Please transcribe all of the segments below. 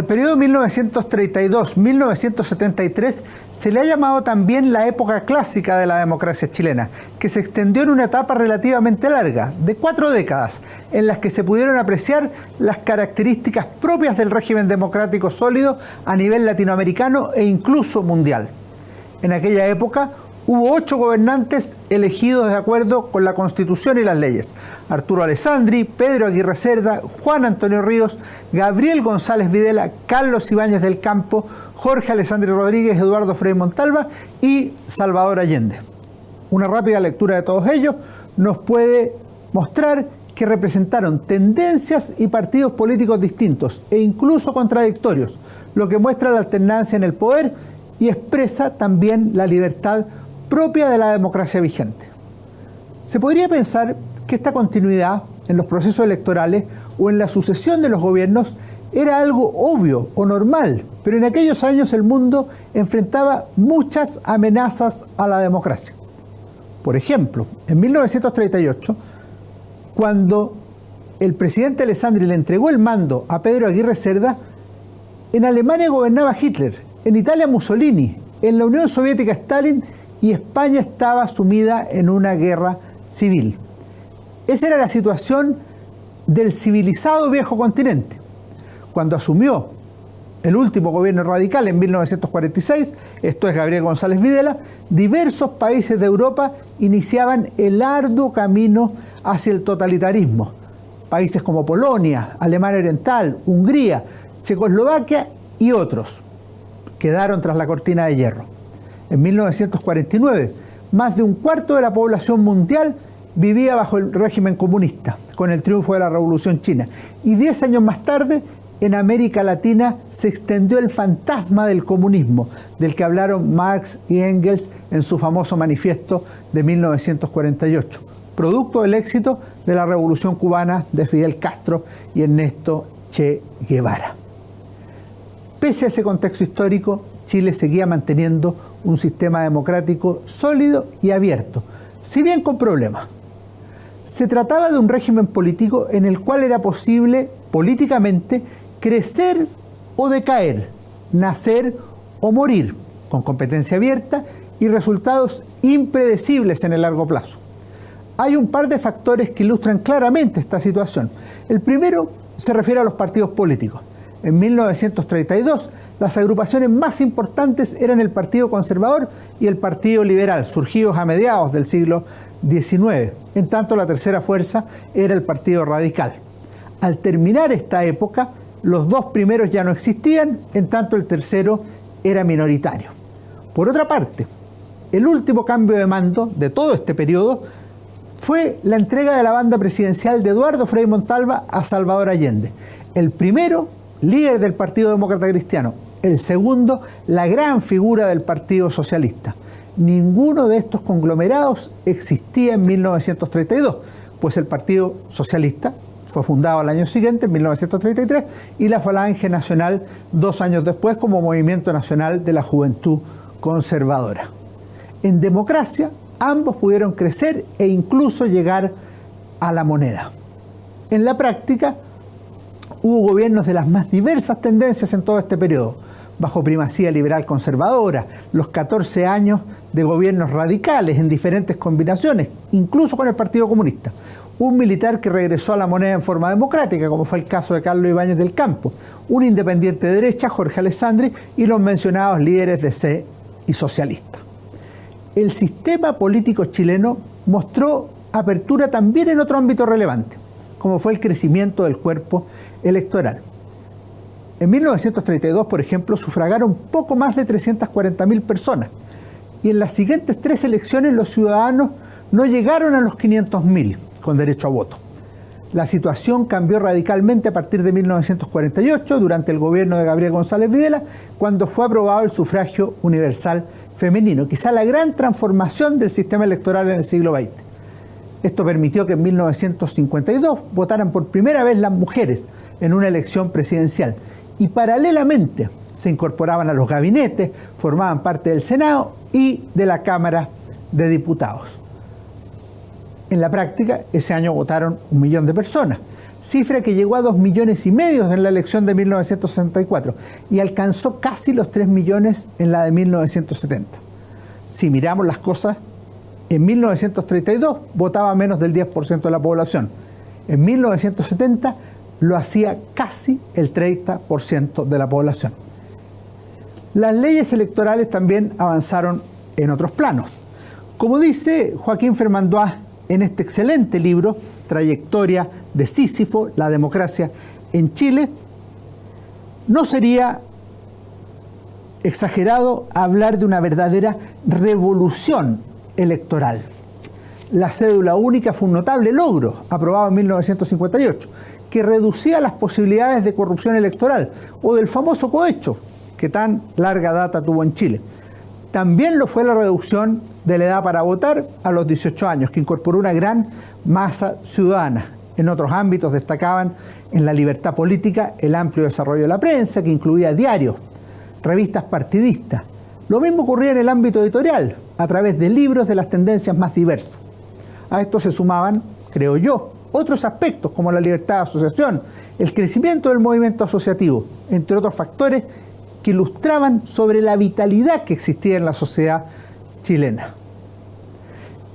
Al periodo 1932-1973 se le ha llamado también la época clásica de la democracia chilena, que se extendió en una etapa relativamente larga, de 4 décadas, en las que se pudieron apreciar las características propias del régimen democrático sólido a nivel latinoamericano e incluso mundial. En aquella época hubo 8 gobernantes elegidos de acuerdo con la Constitución y las leyes: Arturo Alessandri, Pedro Aguirre Cerda, Juan Antonio Ríos, Gabriel González Videla, Carlos Ibáñez del Campo, Jorge Alessandri Rodríguez, Eduardo Frei Montalva y Salvador Allende. Una rápida lectura de todos ellos nos puede mostrar que representaron tendencias y partidos políticos distintos e incluso contradictorios, lo que muestra la alternancia en el poder y expresa también la libertad propia de la democracia vigente. Se podría pensar que esta continuidad en los procesos electorales o en la sucesión de los gobiernos era algo obvio o normal, pero en aquellos años el mundo enfrentaba muchas amenazas a la democracia. Por ejemplo, en 1938, cuando el presidente Alessandri le entregó el mando a Pedro Aguirre Cerda, en Alemania gobernaba Hitler, en Italia Mussolini, en la Unión Soviética Stalin, y España estaba sumida en una guerra civil. Esa era la situación del civilizado viejo continente. Cuando asumió el último gobierno radical en 1946, esto es Gabriel González Videla, diversos países de Europa iniciaban el arduo camino hacia el totalitarismo. Países como Polonia, Alemania Oriental, Hungría, Checoslovaquia y otros quedaron tras la cortina de hierro. En 1949, más de un cuarto de la población mundial vivía bajo el régimen comunista, con el triunfo de la Revolución China. Y 10 años más tarde, en América Latina se extendió el fantasma del comunismo, del que hablaron Marx y Engels en su famoso manifiesto de 1948, producto del éxito de la Revolución Cubana de Fidel Castro y Ernesto Che Guevara. Pese a ese contexto histórico, Chile seguía manteniendo un sistema democrático sólido y abierto, si bien con problemas. Se trataba de un régimen político en el cual era posible políticamente crecer o decaer, nacer o morir, con competencia abierta y resultados impredecibles en el largo plazo. Hay un par de factores que ilustran claramente esta situación. El primero se refiere a los partidos políticos. En 1932, las agrupaciones más importantes eran el Partido Conservador y el Partido Liberal, surgidos a mediados del siglo XIX. En tanto, la tercera fuerza era el Partido Radical. Al terminar esta época, los dos primeros ya no existían, en tanto el tercero era minoritario. Por otra parte, el último cambio de mando de todo este periodo fue la entrega de la banda presidencial de Eduardo Frei Montalva a Salvador Allende. El primero, líder del Partido Demócrata Cristiano; el segundo, la gran figura del Partido Socialista. Ninguno de estos conglomerados existía en 1932, pues el Partido Socialista fue fundado al año siguiente, en 1933, y la Falange Nacional 2 años después como Movimiento Nacional de la Juventud Conservadora. En democracia, ambos pudieron crecer e incluso llegar a la moneda. En la práctica, hubo gobiernos de las más diversas tendencias en todo este periodo, bajo primacía liberal conservadora, los 14 años de gobiernos radicales en diferentes combinaciones, incluso con el Partido Comunista, un militar que regresó a la moneda en forma democrática, como fue el caso de Carlos Ibáñez del Campo, un independiente de derecha, Jorge Alessandri, y los mencionados líderes de C y socialista. El sistema político chileno mostró apertura también en otro ámbito relevante, como fue el crecimiento del cuerpo electoral. En 1932, por ejemplo, sufragaron poco más de 340.000 personas, y en las siguientes 3 elecciones los ciudadanos no llegaron a los 500.000 con derecho a voto. La situación cambió radicalmente a partir de 1948, durante el gobierno de Gabriel González Videla, cuando fue aprobado el sufragio universal femenino, quizá la gran transformación del sistema electoral en el siglo XX. Esto permitió que en 1952 votaran por primera vez las mujeres en una elección presidencial, y paralelamente se incorporaban a los gabinetes, formaban parte del Senado y de la Cámara de Diputados. En la práctica, ese año votaron 1 millón de personas. cifra que llegó a 2,5 millones en la elección de 1964 y alcanzó casi los 3 millones en la de 1970. Si miramos las cosas, en 1932 votaba menos del 10% de la población. En 1970 lo hacía casi el 30% de la población. Las leyes electorales también avanzaron en otros planos. Como dice Joaquín Fermandois en este excelente libro, Trayectoria de Sísifo, la democracia en Chile, no sería exagerado hablar de una verdadera revolución electoral. La cédula única fue un notable logro, aprobado en 1958, que reducía las posibilidades de corrupción electoral o del famoso cohecho que tan larga data tuvo en Chile. También lo fue la reducción de la edad para votar a los 18 años, que incorporó una gran masa ciudadana. En otros ámbitos destacaban en la libertad política el amplio desarrollo de la prensa, que incluía diarios, revistas partidistas. Lo mismo ocurría en el ámbito editorial, a través de libros de las tendencias más diversas. A esto se sumaban, creo yo, otros aspectos como la libertad de asociación, el crecimiento del movimiento asociativo, entre otros factores que ilustraban sobre la vitalidad que existía en la sociedad chilena.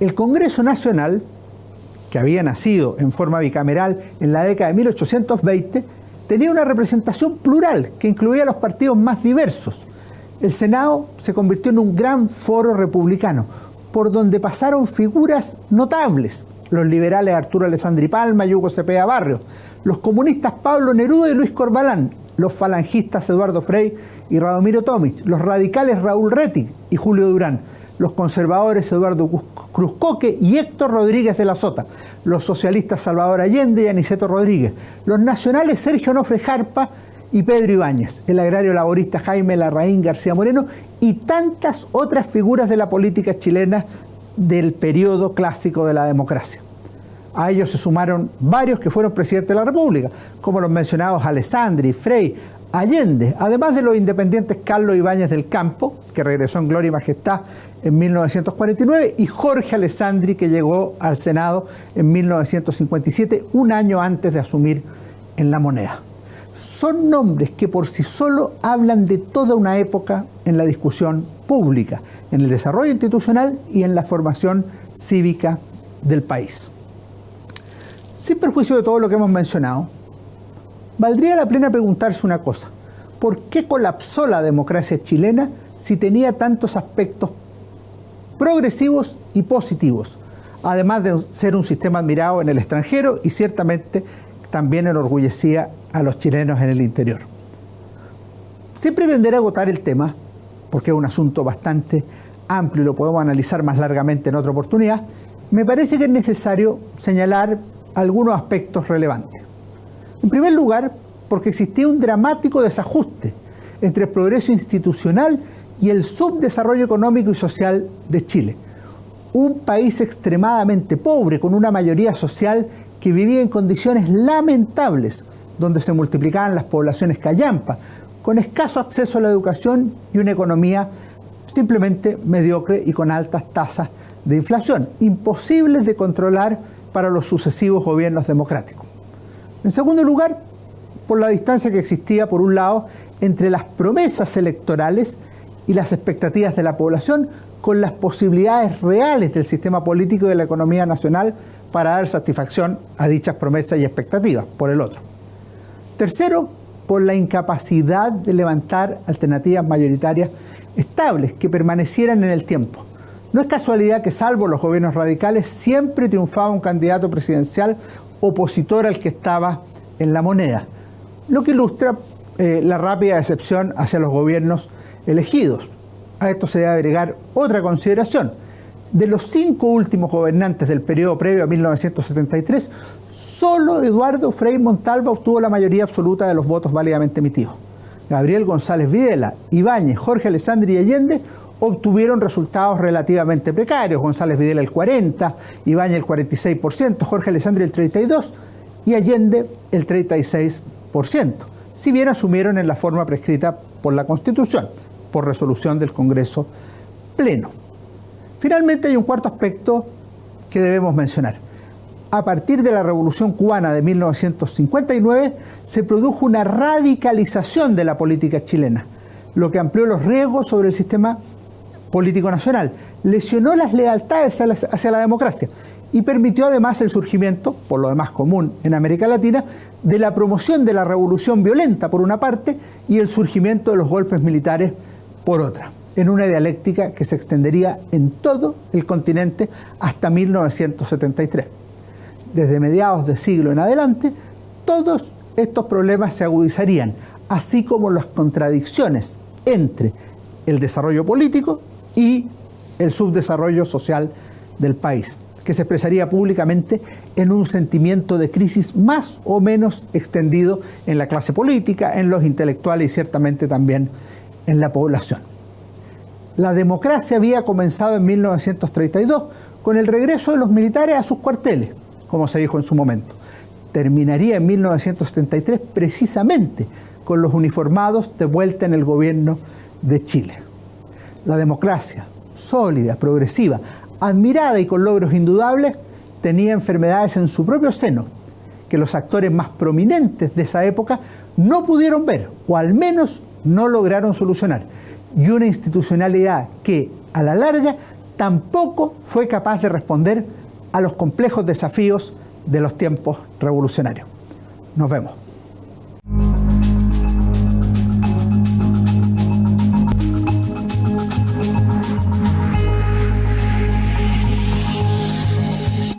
El Congreso Nacional, que había nacido en forma bicameral en la década de 1820, tenía una representación plural que incluía a los partidos más diversos. El Senado se convirtió en un gran foro republicano, por donde pasaron figuras notables: los liberales Arturo Alessandri Palma y Hugo Cepeda Barrios, los comunistas Pablo Neruda y Luis Corbalán, los falangistas Eduardo Frei y Radomiro Tomic, los radicales Raúl Rettig y Julio Durán, los conservadores Eduardo Cruzcoque y Héctor Rodríguez de la Sota, los socialistas Salvador Allende y Aniceto Rodríguez, los nacionales Sergio Onofre Jarpa y Pedro Ibáñez, el agrario laborista Jaime Larraín García Moreno y tantas otras figuras de la política chilena del periodo clásico de la democracia. A ellos se sumaron varios que fueron presidentes de la República, como los mencionados Alessandri, Frei, Allende, además de los independientes Carlos Ibáñez del Campo, que regresó en gloria y majestad en 1949, y Jorge Alessandri, que llegó al Senado en 1957, un año antes de asumir en La Moneda. Son nombres que por sí solos hablan de toda una época en la discusión pública, en el desarrollo institucional y en la formación cívica del país. Sin perjuicio de todo lo que hemos mencionado, valdría la pena preguntarse una cosa: ¿por qué colapsó la democracia chilena si tenía tantos aspectos progresivos y positivos, además de ser un sistema admirado en el extranjero y ciertamente también enorgullecía a los chilenos en el interior? Sin pretender agotar el tema, porque es un asunto bastante amplio y lo podemos analizar más largamente en otra oportunidad, me parece que es necesario señalar algunos aspectos relevantes. En primer lugar, porque existía un dramático desajuste entre el progreso institucional y el subdesarrollo económico y social de Chile. Un país extremadamente pobre, con una mayoría social que vivía en condiciones lamentables, donde se multiplicaban las poblaciones callampa, con escaso acceso a la educación y una economía simplemente mediocre y con altas tasas de inflación, imposibles de controlar para los sucesivos gobiernos democráticos. En segundo lugar, por la distancia que existía, por un lado, entre las promesas electorales y las expectativas de la población, con las posibilidades reales del sistema político y de la economía nacional para dar satisfacción a dichas promesas y expectativas, por el otro. Tercero, por la incapacidad de levantar alternativas mayoritarias estables que permanecieran en el tiempo. No es casualidad que, salvo los gobiernos radicales, siempre triunfaba un candidato presidencial opositor al que estaba en La Moneda, lo que ilustra la rápida decepción hacia los gobiernos elegidos. A esto se debe agregar otra consideración. De los 5 últimos gobernantes del periodo previo a 1973, solo Eduardo Frei Montalva obtuvo la mayoría absoluta de los votos válidamente emitidos. Gabriel González Videla, Ibáñez, Jorge Alessandri y Allende obtuvieron resultados relativamente precarios. González Videla el 40%, Ibáñez el 46%, Jorge Alessandri el 32% y Allende el 36%, si bien asumieron en la forma prescrita por la Constitución, por resolución del Congreso Pleno. Finalmente hay un cuarto aspecto que debemos mencionar. a partir de la Revolución Cubana de 1959, se produjo una radicalización de la política chilena, lo que amplió los riesgos sobre el sistema político nacional, lesionó las lealtades hacia la democracia y permitió además el surgimiento, por lo demás común en América Latina, de la promoción de la revolución violenta por una parte y el surgimiento de los golpes militares por otra, en una dialéctica que se extendería en todo el continente hasta 1973. Desde mediados de siglo en adelante, todos estos problemas se agudizarían, así como las contradicciones entre el desarrollo político y el subdesarrollo social del país, que se expresaría públicamente en un sentimiento de crisis más o menos extendido en la clase política, en los intelectuales y ciertamente también en la población. La democracia había comenzado en 1932 con el regreso de los militares a sus cuarteles, como se dijo en su momento. Terminaría en 1973 precisamente con los uniformados de vuelta en el gobierno de Chile. La democracia, sólida, progresiva, admirada y con logros indudables, tenía enfermedades en su propio seno que los actores más prominentes de esa época no pudieron ver, o al menos no lograron solucionar, y una institucionalidad que, a la larga, tampoco fue capaz de responder a los complejos desafíos de los tiempos revolucionarios. Nos vemos.